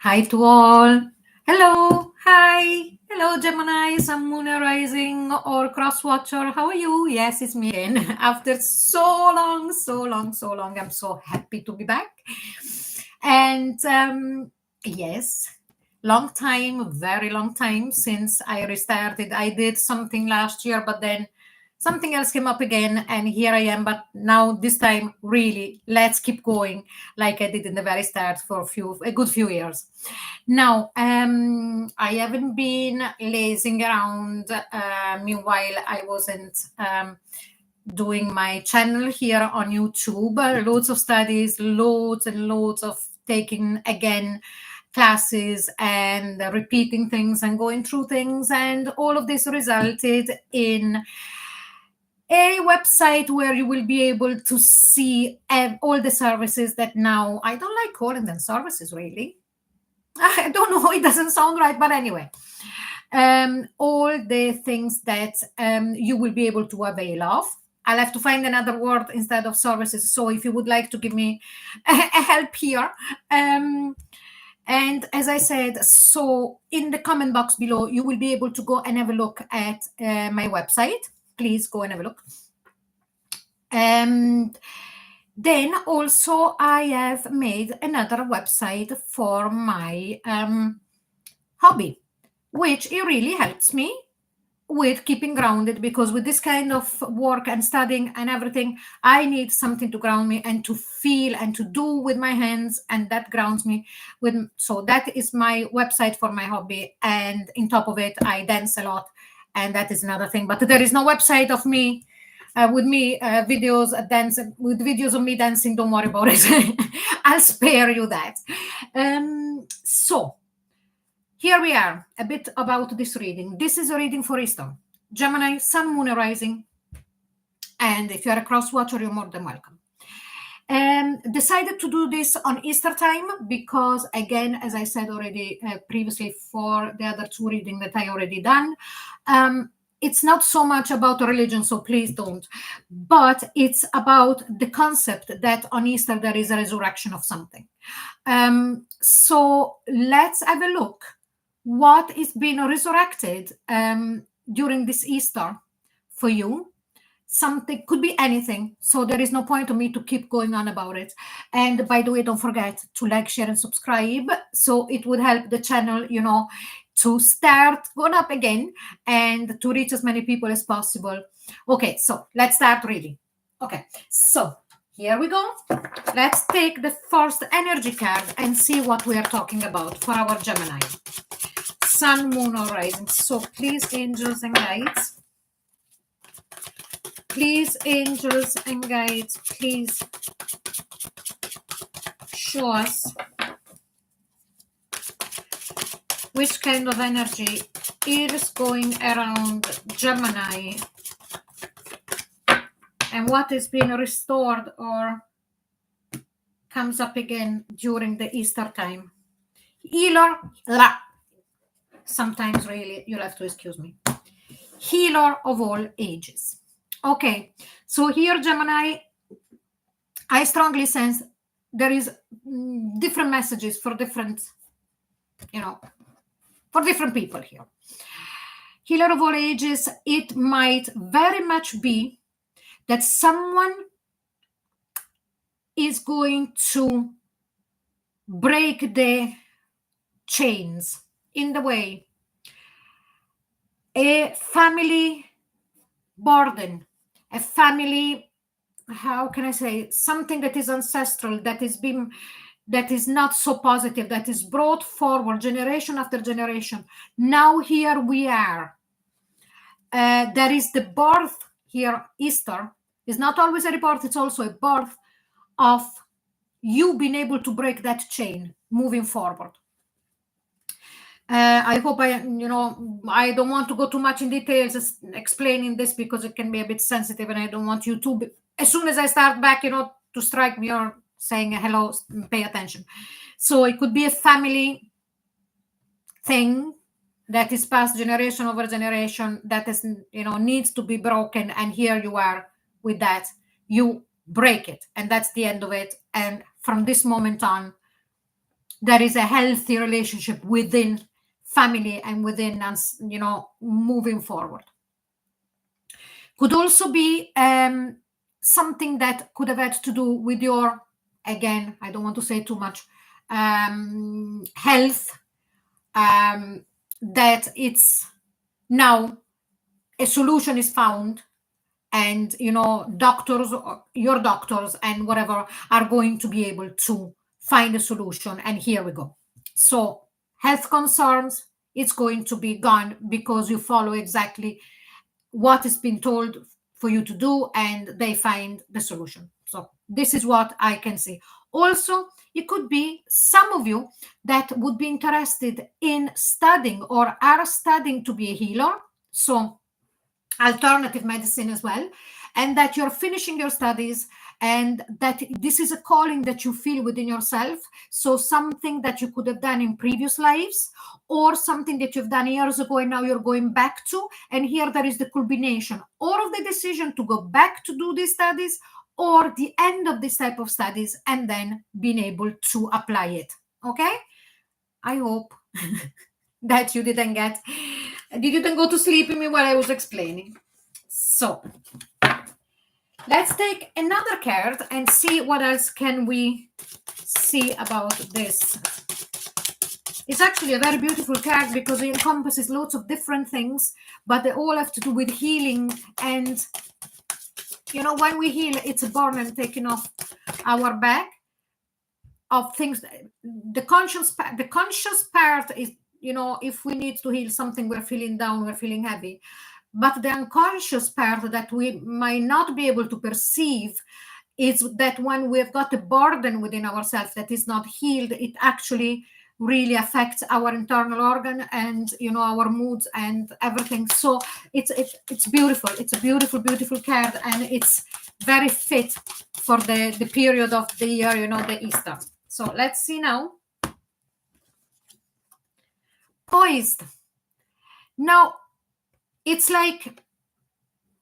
Hi to all. Hello. Hi. Hello, Gemini, Sun, Moon, Rising, or Cross Watcher. How are you? Yes, it's me again. After so long, so long, so long, I'm so happy to be back. And yes, long time, very long time since I restarted. I did something last year, but then something else came up again, and here I am. But now, this time, really, let's keep going like I did in the very start for a good few years. Now, I haven't been lazing around. Meanwhile, I wasn't doing my channel here on YouTube. Loads of studies, loads and loads of taking again classes and repeating things and going through things. And all of this resulted in a website where you will be able to see all the services that now I don't like calling them services really. I don't know, it doesn't sound right, but anyway, all the things that you will be able to avail of. I'll have to find another word instead of services. So if you would like to give me a help here. And as I said, so in the comment box below, you will be able to go and have a look at my website. Please go and have a look. And then also I have made another website for my hobby, which it really helps me with keeping grounded, because with this kind of work and studying and everything, I need something to ground me and to feel and to do with my hands, and that grounds me with. So that is my website for my hobby, and in top of it I dance a lot, and that is another thing, but there is no website of me with me videos dance with videos of me dancing. Don't worry about it. I'll spare you that. So here we are, a bit about this reading. This is a reading for Easter, Gemini, Sun, Moon, Rising. And if you're a cross watcher, you're more than welcome. Decided to do this on Easter time because, again, as I said already previously for the other two reading that I already done, it's not so much about religion, so please don't. But it's about the concept that on Easter there is a resurrection of something. So let's have a look what is being resurrected during this Easter for you. Something could be anything, so there is no point to me to keep going on about it. And by the way, don't forget to like, share, and subscribe, so it would help the channel, to start going up again and to reach as many people as possible. Okay, so let's start reading. Okay, so here we go. Let's take the first energy card and see what we are talking about for our Gemini. Sun, Moon, or Rising. So please, angels and guides. Please, angels and guides, please show us which kind of energy is going around Gemini and what is being restored or comes up again during the Easter time. Healer, sometimes really, you'll have to excuse me. Healer of all ages. Okay, so here, Gemini, I strongly sense there is different messages for different, for different people here. Healer of all ages, it might very much be that someone is going to break the chains in the way. A family burden, a family, how can I say, something that is ancestral, that is not so positive, that is brought forward generation after generation. Now here we are. There is the birth here. Easter is not always a rebirth, it's also a birth of you being able to break that chain moving forward. I hope I don't want to go too much in details explaining this because it can be a bit sensitive, and I don't want you to, as soon as I start back, to strike me or saying hello, pay attention. So it could be a family thing that is passed generation over generation, that is, needs to be broken, and here you are with that. You break it, and that's the end of it. And from this moment on, there is a healthy relationship within family and within us, moving forward. Could also be something that could have had to do with your, again, I don't want to say too much, health, that it's now a solution is found, and doctors, your doctors and whatever, are going to be able to find a solution, and here we go. So health concerns, it's going to be gone because you follow exactly what has been told for you to do, and they find the solution. So this is what I can see. Also, it could be some of you that would be interested in studying or are studying to be a healer, so alternative medicine as well, and that you're finishing your studies, and that this is a calling that you feel within yourself. So something that you could have done in previous lives, or something that you've done years ago and now you're going back to, and here there is the culmination or of the decision to go back to do these studies, or the end of this type of studies, and then being able to apply it. Okay, I hope that you didn't go to sleep in me while I was explaining. So let's take another card and see what else can we see about this. It's actually a very beautiful card because it encompasses lots of different things, but they all have to do with healing. And when we heal, it's a burden taking off our back of things. The conscious part is, if we need to heal something, we're feeling down, we're feeling heavy. But the unconscious part that we might not be able to perceive is that when we've got a burden within ourselves that is not healed, it actually really affects our internal organ and our moods and everything. So it's beautiful. It's a beautiful card, and it's very fit for the period of the year, the Easter. So let's see now. Poised. Now, it's like,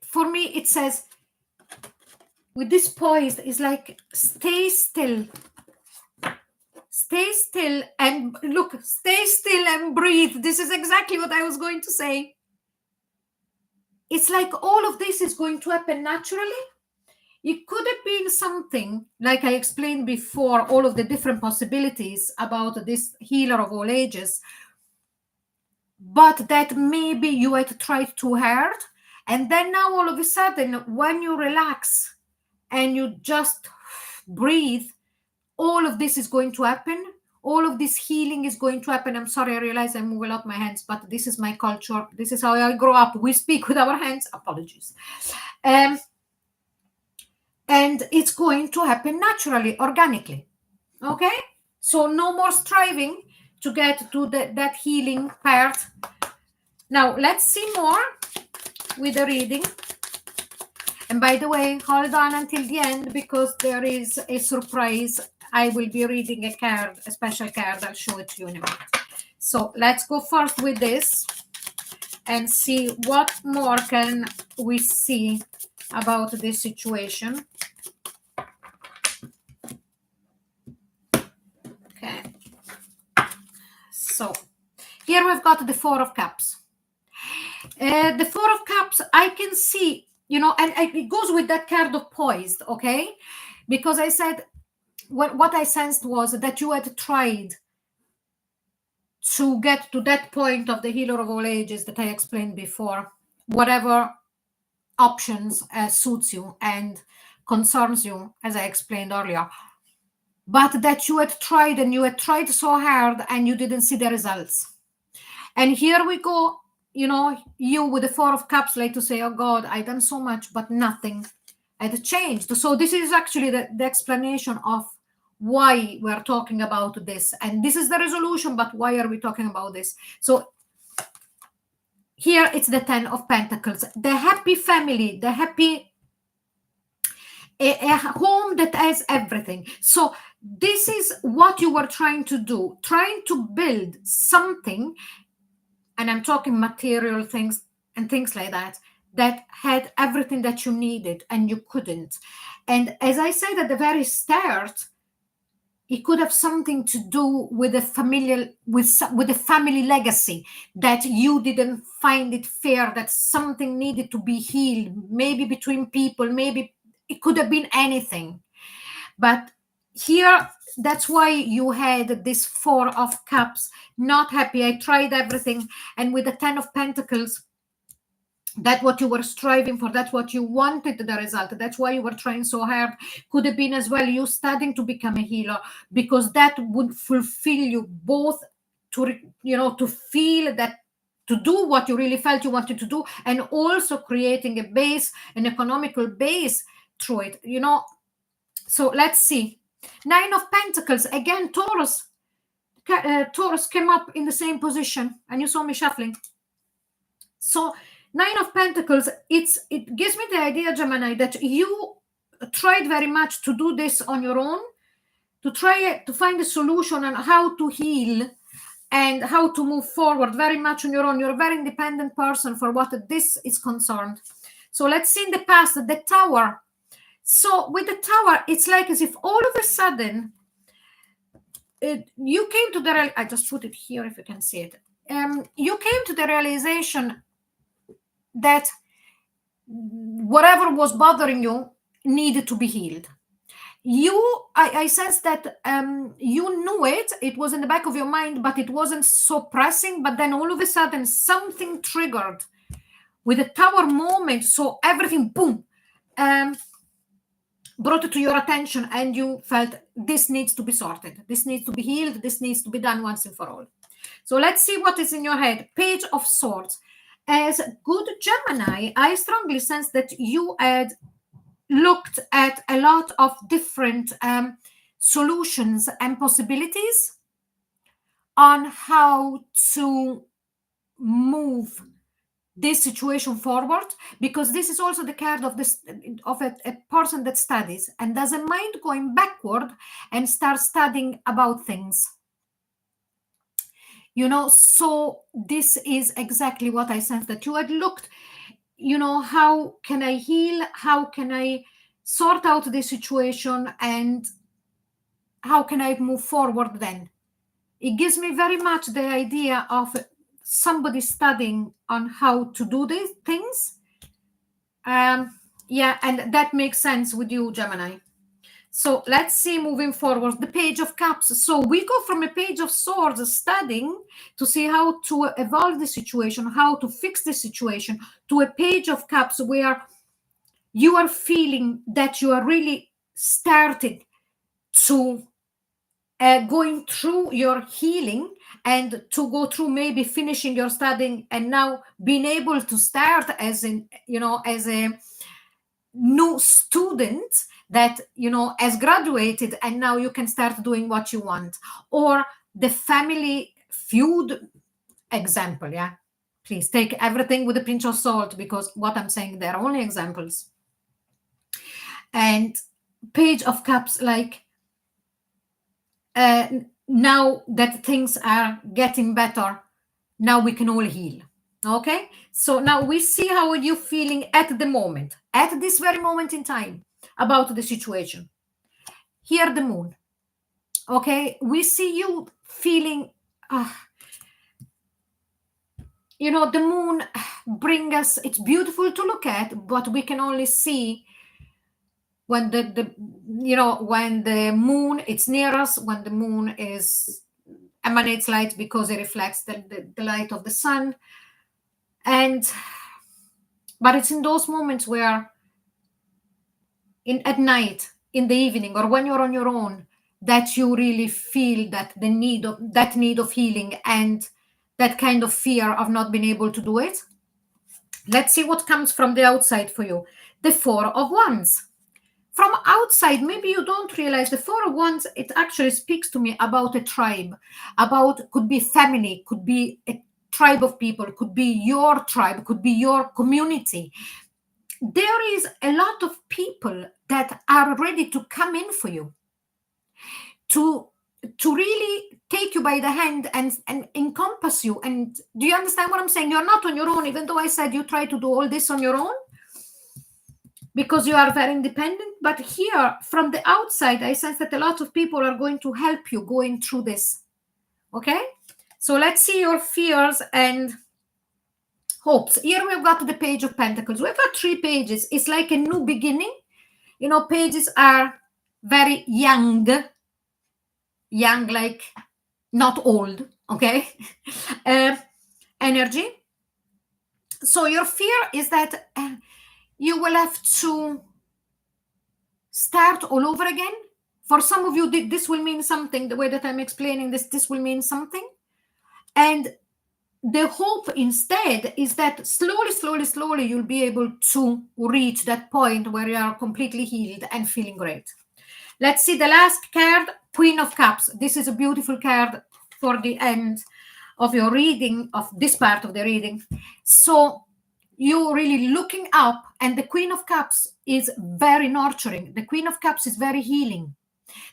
for me, it says, with this poised, is like, stay still and look, stay still and breathe. This is exactly what I was going to say. It's like all of this is going to happen naturally. It could have been something like I explained before, all of the different possibilities about this healer of all ages, but that maybe you had tried too hard, and then now all of a sudden, when you relax and you just breathe, all of this is going to happen. All of this healing is going to happen. I'm sorry, I realize I move a lot my hands, but this is my culture. This is how I grew up. We speak with our hands. Apologies. And it's going to happen naturally, organically. Okay? So no more striving to get to that healing part. Now, let's see more with the reading. And by the way, hold on until the end because there is a surprise. I will be reading a card, a special card. I'll show it to you in a minute. So let's go first with this and see what more can we see about this situation. Okay. So here we've got the Four of Cups. The Four of Cups, I can see, and it goes with that card of poised, okay? Because I said, what I sensed was that you had tried to get to that point of the healer of all ages that I explained before, whatever options suits you and concerns you, as I explained earlier, but that you had tried, and you had tried so hard and you didn't see the results. And here we go, you with the Four of Cups, like to say, oh God, I've done so much, but nothing had changed. So this is actually the explanation of why we're talking about this. And this is the resolution, but why are we talking about this? So here it's the Ten of Pentacles, the happy family, the happy a home that has everything. So this is what you were trying to do, trying to build something, and I'm talking material things and things like that, that had everything that you needed and you couldn't. And as I said at the very start, It could have something to do with a familial, with a family legacy, that you didn't find it fair, that something needed to be healed, maybe between people, maybe it could have been anything. But here, that's why you had this Four of Cups, not happy, I tried everything. And with the Ten of Pentacles, that's what you were striving for, that's what you wanted, the result, that's why you were trying so hard. Could have been as well you studying to become a healer, because that would fulfill you both, to to feel that, to do what you really felt you wanted to do, and also creating a base, an economical base through it. So let's see. Nine of Pentacles, again, Taurus. Taurus came up in the same position, and you saw me shuffling. So Nine of Pentacles, it gives me the idea, Gemini, that you tried very much to do this on your own, to try to find a solution on how to heal and how to move forward very much on your own. You're a very independent person for what this is concerned. So let's see in the past, the Tower. So with the Tower, it's like as if all of a sudden you came to the I just put it here if you can see it. You came to the realization that whatever was bothering you needed to be healed. I sense that you knew it was in the back of your mind, but it wasn't so pressing. But then all of a sudden something triggered with a Tower moment, so everything, boom, brought it to your attention, and you felt this needs to be sorted, this needs to be healed, this needs to be done once and for all. So let's see what is in your head. Page of Swords. As good Gemini, I strongly sense that you had looked at a lot of different solutions and possibilities on how to move this situation forward, because this is also the card of this of a person that studies and doesn't mind going backward and start studying about things. So this is exactly what I sense, that you had looked, how can I heal, how can I sort out the situation, and how can I move forward then. It gives me very much the idea of somebody studying on how to do these things. Yeah, and that makes sense with you, Gemini. So let's see moving forward. The Page of Cups. So we go from a Page of Swords, studying to see how to evolve the situation, how to fix the situation, to a Page of Cups where you are feeling that you are really starting to going through your healing, and to go through maybe finishing your studying, and now being able to start as as a new student that has graduated, and now you can start doing what you want. Or the family feud example. Yeah, please take everything with a pinch of salt, because what I'm saying, they're only examples. And Page of Cups, like now that things are getting better, now we can all heal. Okay, so now we see how are you feeling at the moment, at this very moment in time, about the situation. Here, the Moon. Okay, we see you feeling the Moon bring us, it's beautiful to look at, but we can only see when when the Moon, it's near us, when the Moon emanates light, because it reflects the light of the sun. But it's in those moments where at night, in the evening, or when you're on your own, that you really feel that need of healing, and that kind of fear of not being able to do it. Let's see what comes from the outside for you. The Four of Wands. From outside, maybe you don't realize the Four of Wands, it actually speaks to me about a tribe, could be family, could be a tribe of people, could be your tribe, could be your community. There is a lot of people that are ready to come in for you, to really take you by the hand and encompass you. And do you understand what I'm saying? You're not on your own, even though I said you try to do all this on your own. because you are very independent. But here, from the outside, I sense that a lot of people are going to help you going through this. Okay? So let's see your fears and hopes. Here we've got the Page of Pentacles. We've got 3 pages. It's like a new beginning. You know, pages are very young, like not old, okay? Energy. So your fear is that you will have to start all over again. For some of you, this will mean something. The way that I'm explaining this will mean something. And the hope instead is that slowly, you'll be able to reach that point where you are completely healed and feeling great. Let's see the last card, Queen of Cups. This is a beautiful card for the end of your reading, of this part of the reading. So you're really looking up, and the Queen of Cups is very nurturing. The Queen of Cups is very healing.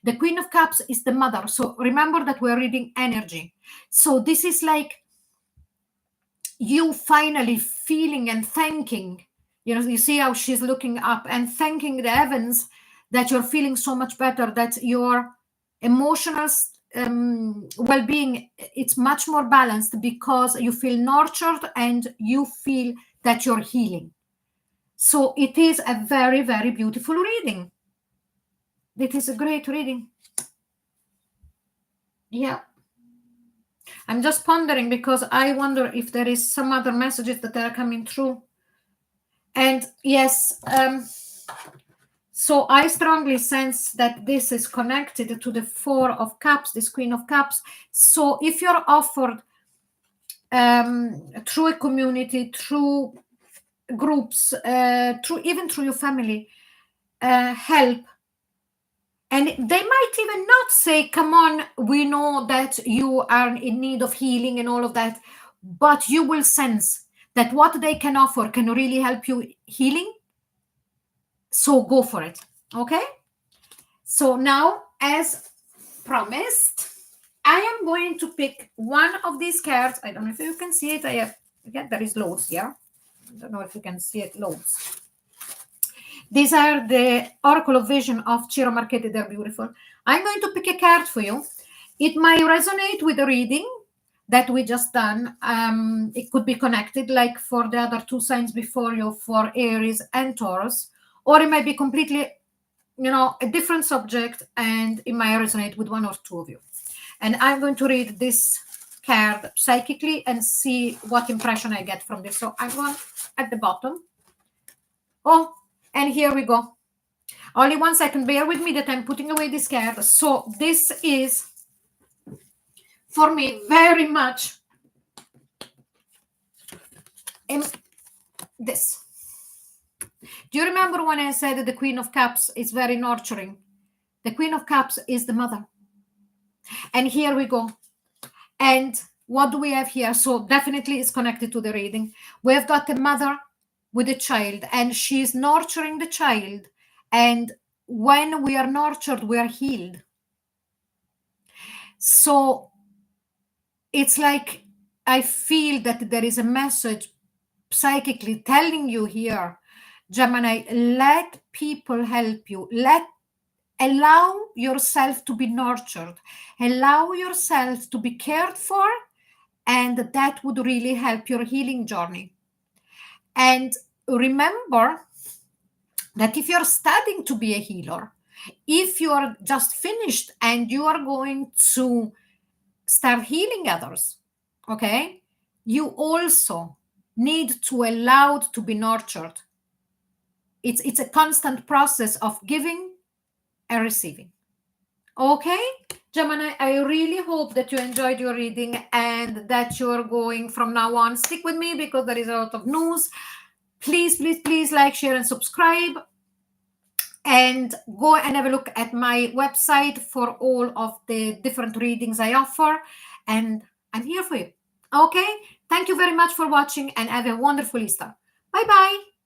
The Queen of Cups is the mother. So remember that we're reading energy. So this is like you finally feeling and thanking, you see how she's looking up and thanking the heavens that you're feeling so much better, that your emotional well-being, it's much more balanced because you feel nurtured and you feel that you're healing. So it is a very, very beautiful reading. It is a great reading. Yeah. I'm just pondering because I wonder if there is some other messages that are coming through. And yes, so I strongly sense that this is connected to the 4 of Cups, this Queen of Cups. So if you're offered through a community, through groups, even through your family, help, and they might even not say, come on, we know that you are in need of healing and all of that, but you will sense that what they can offer can really help you healing. So go for it. Okay. So now, as promised, I am going to pick one of these cards. I don't know if you can see it. There is loads here. I don't know if you can see it, loads. These are the Oracle of Vision of Ciro Marchetti. They're beautiful. I'm going to pick a card for you. It might resonate with the reading that we just done. It could be connected, like for the other 2 signs before you, for Aries and Taurus, or it might be completely, a different subject, and it might resonate with 1 or 2 of you. And I'm going to read this card psychically and see what impression I get from this. So I'm going at the bottom. Oh, and here we go. Only 1 second. Bear with me that I'm putting away this card. So this is, for me, very much this. Do you remember when I said that the Queen of Cups is very nurturing? The Queen of Cups is the mother. And here we go. And what do we have here? So definitely it's connected to the reading. We've got a mother with a child, and she's nurturing the child. And when we are nurtured, we are healed. So it's like I feel that there is a message psychically telling you here, Gemini, let people help you. Allow yourself to be nurtured. Allow yourself to be cared for, and that would really help your healing journey. And remember that if you're studying to be a healer, if you are just finished and you are going to start healing others, okay, you also need to allow to be nurtured. It's a constant process of giving and receiving. Okay, Gemini, I really hope that you enjoyed your reading and that you're going from now on. Stick with me because there is a lot of news. Please like, share, and subscribe. And go and have a look at my website for all of the different readings I offer. And I'm here for you. Okay, thank you very much for watching and have a wonderful Easter. Bye-bye.